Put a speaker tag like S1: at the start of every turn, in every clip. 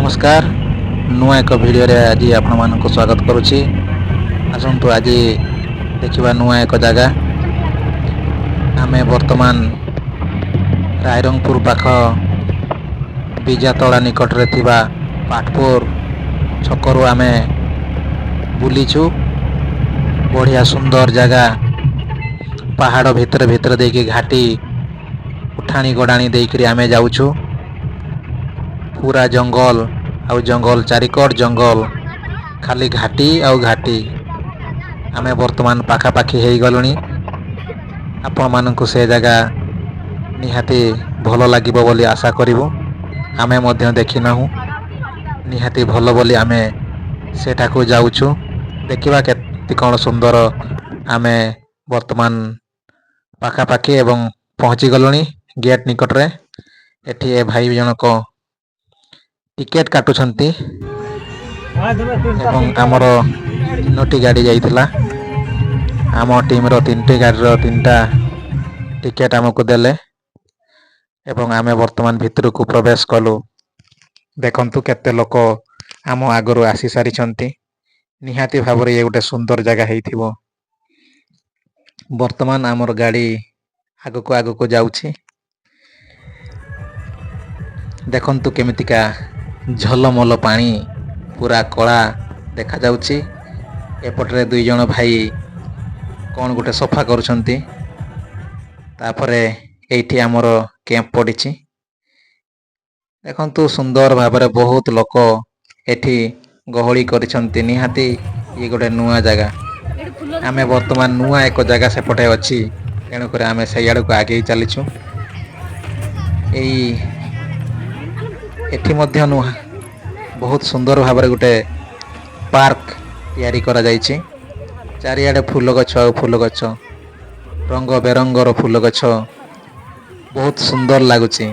S1: नमस्कार नुआ एक भिडियो रे आज आपण मानक स्वागत करुच्ची। आसतु आज देखा नुआ एक जगह आम वर्तमान रायरंगपुर पाख बीजातला निकट रे थिबा पाटपुर छकरू आम बुलीचु। बढ़िया सुंदर जगह पहाड़ भितर भितर देकी घाटी उठाणी गड़ाणी देकरी आम जाऊछु। पूरा जंगल आउ जंगल चारिकट जंगल खाली घाटी आउ घाटी। आम वर्तमान पाखापाखि हो गलुनी। आपण मानकु से जगह निहाती भल लागिबो बोली आशा करिवु। आमे मध्य देखिनाहु निहाती भल बोली आमे सेठाकू जाऊछु। देखिबा केते कोन सुंदर आमे वर्तमान पाखापाखि एवं पहुंची गलुनी गेट निकट रे। एठी ए भाई जनक टिकेट काटुछंती एवं आमर 3टी गाड़ी जाइथिला। आम टीम रो 3टी गाड़ी रो 3टा टिकेट हमकु देले एवं आमे वर्तमान भितर को प्रवेश कलु। देखंतु केते लोक आम आगरु आसी सारिछंती। निहाती भाबरे ये गोटे सुंदर जगह हेइथिबो। वर्तमान आमर गाड़ी आगको आगको जाउछि। देखंतु केमितिका झलमल पानी पूरा कला देखा जाउछि। एपटरे 2 जण भाई कोन गोटे सफा करूछंती। तापरे एठी हमर कैंप पडिछि। देखंतु सुंदर भाबरे बहुत लोक एठी गहळी करिछंती। निहाती ये गोटे नुआ जगह। आमे वर्तमान नुआ एक जगह सेपटे अछि। तेणु करे आमे सैयाड को आगे चलिछु। एई एठी मध्य नुआ बहुत सुंदर भाबरे गोटे पार्क तैयारी करा जायछि। चारियाडे फूल गछ फूल गछ रंग बेरंगर फूल गछ बहुत सुंदर लागुछि।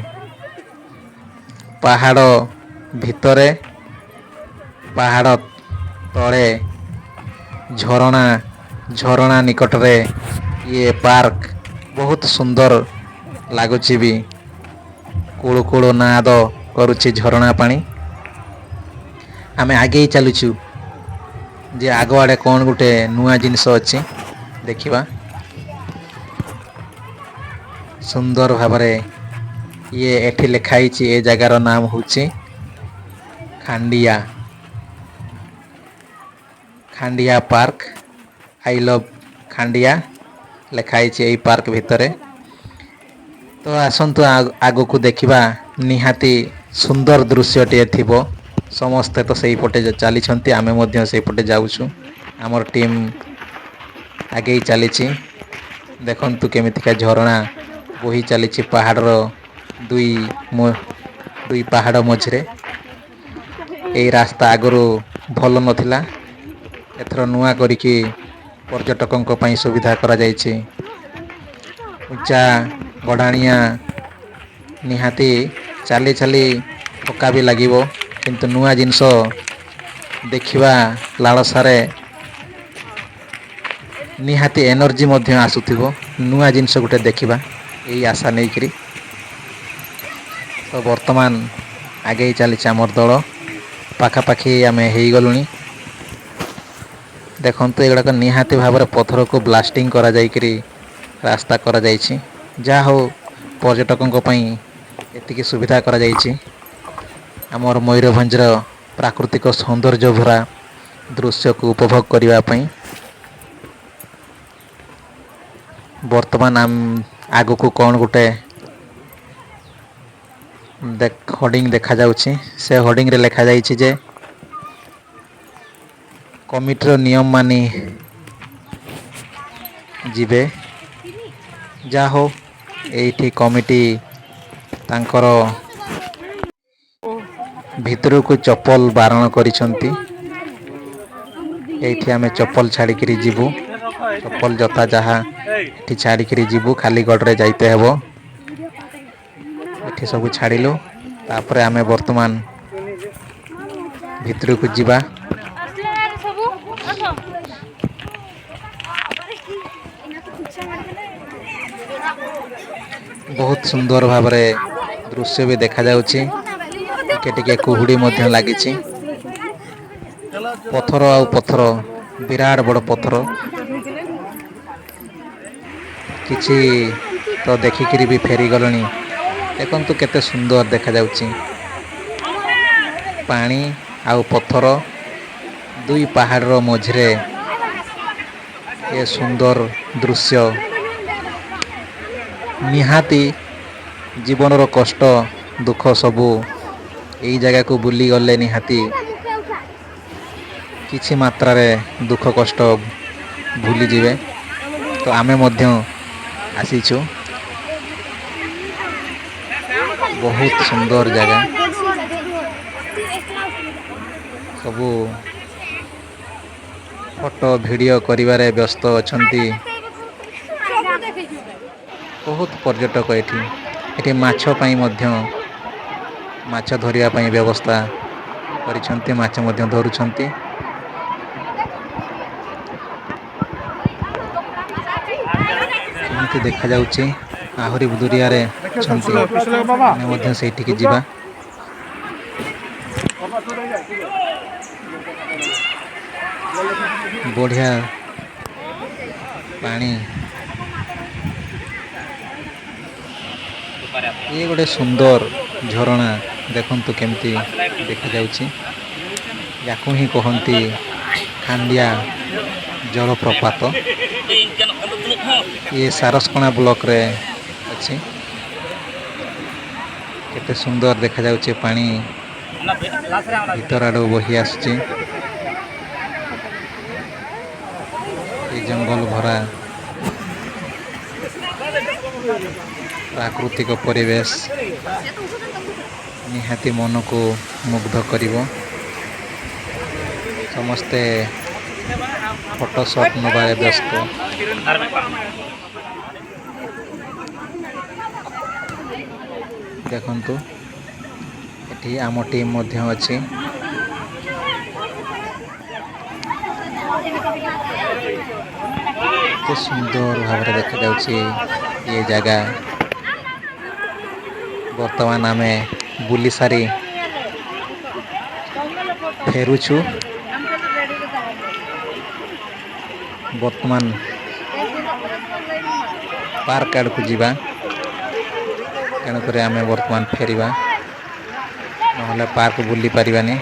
S1: पहाड़ भितरे पहाड़ तळे झरणा झरणा निकट रे ये पार्क बहुत सुंदर लागुछि भी। कुळु कुळु नाद करुछि झरणा पानी। आमे आगे ही चलुछु जे आग आड़े कौन गोटे नुआ जिनिस अच्छी देखिबा। सुंदर भाबरे ये एठी लिखाई छि। ए जगार नाम होछि खांडिया खांडिया पार्क। आई लव खांडिया लिखाई छि एई पार्क भितरे। तो आसंतु आगो को देखिबा निहाती सुंदर दृश्यटे थिबो। समस्ते तो सही पटे चली छंती। आमे मध्य सही पटे जाउछु। हमर टीम आगे ही चलीछि। देखंतु केमितिका झरणा बोही चलीछि पहाड़ रो दुई पहाड़ मझरे। एई रास्ता आगरो भल नथिला। एथरो नुआ करिकि पर्यटकंक पई सुविधा करा जायछि। उच्चा गडाणिया निहाती चाली चाली थका भी लागिबो। किंतु नुआ जिनस देखिबा लालसारे निहाती एनर्जी मध्य आसुथिबो। नुआ जिनस गुटे देखिबा एई आशा नै करी। तो वर्तमान आगे ही चली आमर दल पाखापाखि आम हो गलुनी। देखंतु एगुड़ाक निहाती भाव पथर को ब्लास्टिंग करा जायकरी रास्ता करा जायछि। जा हो पर्यटकों पई एतिकी सुविधा करा जायछि। आमर मयूरभंजर प्राकृतिक सौंदर्य भरा दृश्य को उपभोग करिवा पई वर्तमान आम आगो को कौन गोटे होर्डिंग देखा जाउछि। से होर्डिंग रे लिखा जायछि जे कमिटीर नियम मानी जिबे। जा हो एठी कमिटी तांकर भितर को चप्पल बारण करिसंती। एठी आमे चप्पल छाड़ी करी जीवु। चप्पल जता जहा एठी छाड़ी करी जीवु। खाली गडरे जाइते हेबो। एठी सब छाड़िलु। तापरे आमे वर्तमान भितर को जीवा। बहुत सुंदर भाबरे दृश्य भी देखा जाउछि। ଟିକେ ଟିକେ କୁହୁଡ଼ି ମଧ୍ୟ ଲାଗିଛି। ପଥର ଆଉ ପଥର, ବିରାଟ ବଡ଼ ପଥର। କିଛି ତ ଦେଖିକିରି ବି ଫେରିଗଲେଣି। ଦେଖନ୍ତୁ କେତେ ସୁନ୍ଦର ଦେଖାଯାଉଛି। ପାଣି ଆଉ ପଥର, ଦୁଇ ପାହାଡ଼ର ମଝିରେ ଏ ସୁନ୍ଦର ଦୃଶ୍ୟ। ନିହାତି ଜୀବନର କଷ୍ଟ ଦୁଃଖ ସବୁ ଏଇ ଜାଗାକୁ ବୁଲିଗଲେ ନିହାତି କିଛି ମାତ୍ରାରେ ଦୁଃଖ କଷ୍ଟ ଭୁଲିଯିବେ। ତ ଆମେ ମଧ୍ୟ ଆସିଛୁ। ବହୁତ ସୁନ୍ଦର ଜାଗା। ସବୁ ଫଟୋ ଭିଡ଼ିଓ କରିବାରେ ବ୍ୟସ୍ତ ଅଛନ୍ତି। ବହୁତ ପର୍ଯ୍ୟଟକ ଏଠି ମାଛ ପାଇଁ ମଧ୍ୟ ମାଛ ଧରିବା ପାଇଁ ବ୍ୟବସ୍ଥା କରିଛନ୍ତି। ମାଛ ମଧ୍ୟ ଧରୁଛନ୍ତି। କେମିତି ଦେଖାଯାଉଛି ଆହୁରି ଦୁରିଆରେ ଅଛନ୍ତି। ଆମେ ମଧ୍ୟ ସେଇଠିକି ଯିବା। ବଢ଼ିଆ ପାଣି। ଇଏ ଗୋଟେ ସୁନ୍ଦର ଝରଣା। ଦେଖନ୍ତୁ କେମିତି ଦେଖାଯାଉଛି। ୟାକୁ ହିଁ କହନ୍ତି ଖାଣ୍ଡିଆ ଜଳପ୍ରପାତ। ଇଏ ସାରସକଣା ବ୍ଲକରେ ଅଛି। କେତେ ସୁନ୍ଦର ଦେଖାଯାଉଛି ପାଣି ଭିତର ଆଡ଼ୁ ବହି ଆସୁଛି। ଏ ଜଙ୍ଗଲ ଭରା ପ୍ରାକୃତିକ ପରିବେଶ ନିହାତି ମନକୁ ମୁଗ୍ଧ କରିବ। ସମସ୍ତେ ଫଟୋ ସଟ୍ ନେବାରେ ବ୍ୟସ୍ତ। ଦେଖନ୍ତୁ ଏଠି ଆମ ଟିମ୍ ମଧ୍ୟ ଅଛି। କେତେ ସୁନ୍ଦର ଭାବରେ ଦେଖାଯାଉଛି ଏ ଜାଗା। ବର୍ତ୍ତମାନ ଆମେ ବୁଲି ସାରି ଫେରୁଛୁ। ବର୍ତ୍ତମାନ ପାର୍କ ଆଡ଼କୁ ଯିବା। ତେଣୁକରି ଆମେ ବର୍ତ୍ତମାନ ଫେରିବା। ନହେଲେ ପାର୍କ ବୁଲି ପାରିବାନି,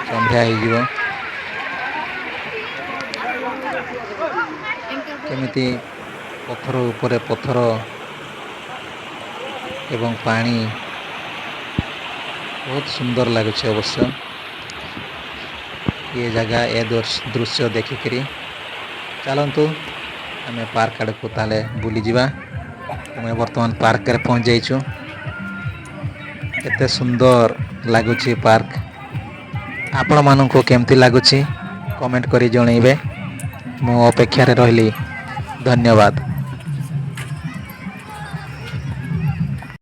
S1: ସନ୍ଧ୍ୟା ହେଇଯିବ। କେମିତି ପଥର ଉପରେ ପଥର ଏବଂ ପାଣି ବହୁତ ସୁନ୍ଦର ଲାଗୁଛି ଅବଶ୍ୟ। ଏ ଜାଗା ଏ ଦୃଶ୍ୟ ଦେଖିକିରି ଚାଲନ୍ତୁ ଆମେ ପାର୍କ ଆଡ଼କୁ ତାହେଲେ ବୁଲିଯିବା। ଆମେ ବର୍ତ୍ତମାନ ପାର୍କରେ ପହଞ୍ଚି ଯାଇଛୁ। କେତେ ସୁନ୍ଦର ଲାଗୁଛି ପାର୍କ। ଆପଣମାନଙ୍କୁ କେମିତି ଲାଗୁଛି କମେଣ୍ଟ କରି ଜଣାଇବେ। ମୁଁ ଅପେକ୍ଷାରେ ରହିଲି। ଧନ୍ୟବାଦ।